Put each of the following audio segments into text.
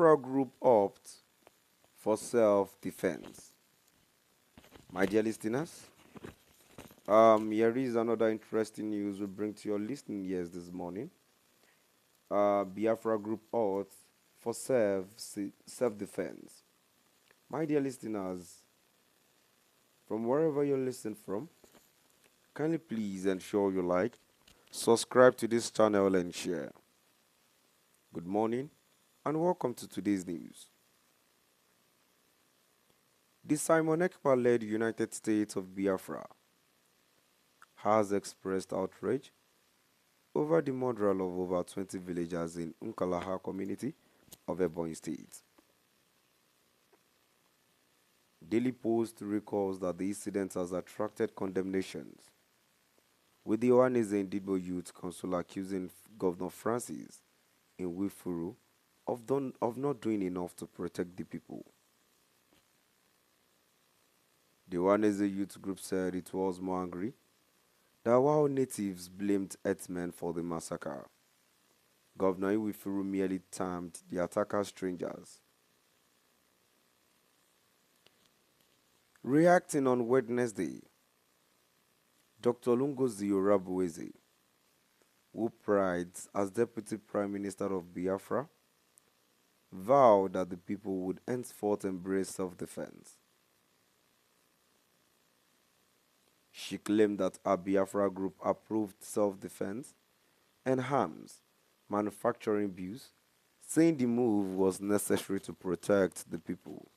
Biafra group opt for self-defense. My dear listeners, here is another interesting news we bring to your listening ears this morning. Biafra group opt for self-defense. My dear listeners, from wherever you're listening from, kindly please ensure you like, subscribe to this channel and share. Good morning and welcome to today's news. The Simon Ekpa-led United States of Biafra has expressed outrage over the murder of over 20 villagers in Nkalaha community of Ebonyi State. Daily Post recalls that the incident has attracted condemnations, with the Ohaneze Ndigbo Youth Council accusing Governor Francis Nwifuru of not doing enough to protect the people. The Ohaneze Youth Group said it was more angry that while natives blamed herdsmen for the massacre, Governor Nwifuru merely termed the attackers strangers. Reacting on Wednesday, Dr. Lungozi Orabueze, who prides as Deputy Prime Minister of Biafra, vowed that the people would henceforth embrace self-defense. She claimed that her Biafra group approved self-defense and arms manufacturing bills, saying the move was necessary to protect the people.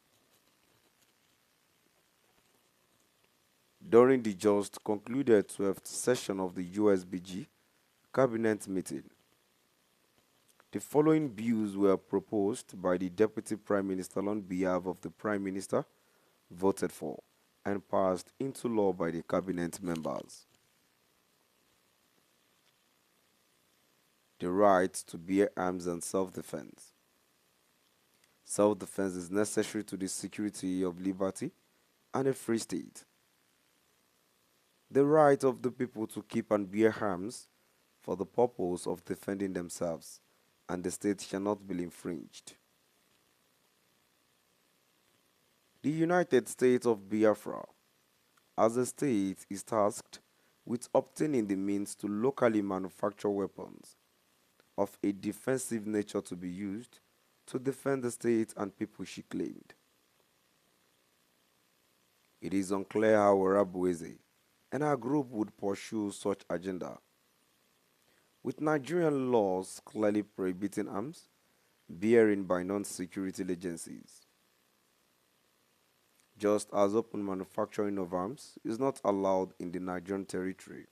During the just concluded 12th session of the USBG cabinet meeting, the following bills were proposed by the Deputy Prime Minister on behalf of the Prime Minister, voted for, and passed into law by the cabinet members. The right to bear arms and self-defense. Self-defense is necessary to the security of liberty and a free state. The right of the people to keep and bear arms for the purpose of defending themselves, and the state shall not be infringed. The United States of Biafra, as a state, is tasked with obtaining the means to locally manufacture weapons of a defensive nature to be used to defend the state and people, she claimed. It is unclear how Orabueze and her group would pursue such agenda, with Nigerian laws clearly prohibiting arms bearing by non-security agencies, just as open manufacturing of arms is not allowed in the Nigerian territory.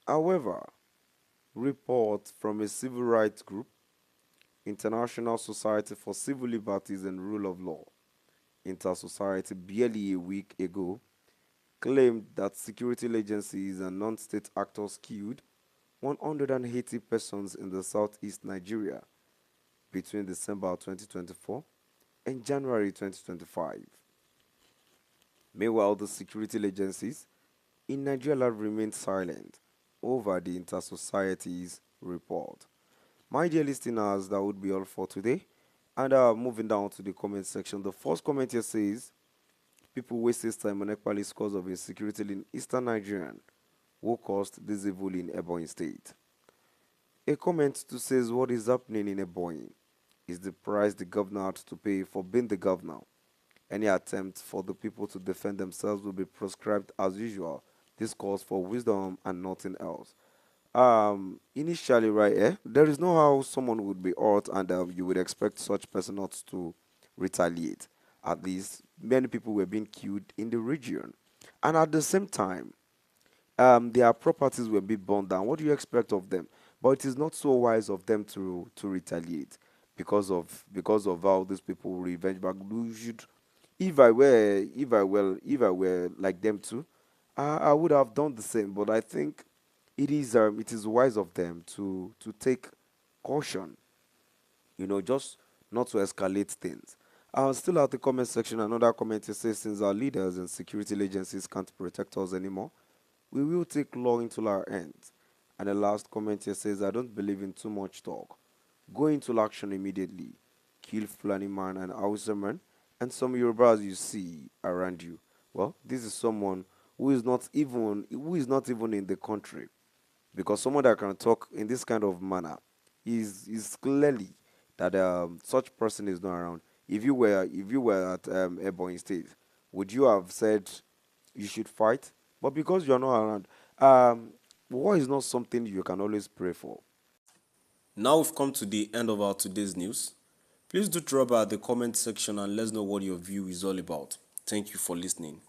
However, reports from a civil rights group, International Society for Civil Liberties and Rule of Law, Inter-Society, barely a week ago, claimed that security agencies and non-state actors killed 180 persons in the southeast Nigeria between December 2024 and January 2025. Meanwhile, the security agencies in Nigeria remained silent over the Inter-Society's report. My dear listeners, that would be all for today. And moving down to the comment section, the first comment here says, people wasted time on Ekpali's cause of insecurity in eastern Nigeria who caused this evil in Ebonyi State. A comment too says, what is happening in Ebonyi is the price the governor had to pay for being the governor. Any attempt for the people to defend themselves will be proscribed as usual. This calls for wisdom and nothing else. Initially, right here, there is no how someone would be hurt and you would expect such person not to retaliate. At least many people were being killed in the region, and at the same time, their properties were being burned down. What do you expect of them? But it is not so wise of them to retaliate because of how these people revenge back. You should, if I were like them too, I would have done the same. But I think it is wise of them to take caution, just not to escalate things. Still at the comment section, another comment here says, since our leaders and security agencies can't protect us anymore, we will take law into our hands. And the last comment here says, I don't believe in too much talk. go into action immediately, kill Fulani man and Hausa man, and some Yorubas you see around you. Well, this is someone who is not even in the country, because someone that can talk in this kind of manner is clearly that such person is not around. If you were at Ebonyi State, would you have said you should fight? But because you are not around, war is not something you can always pray for. Now we've come to the end of our today's news. Please do drop by the comment section and let us know what your view is all about. Thank you for listening.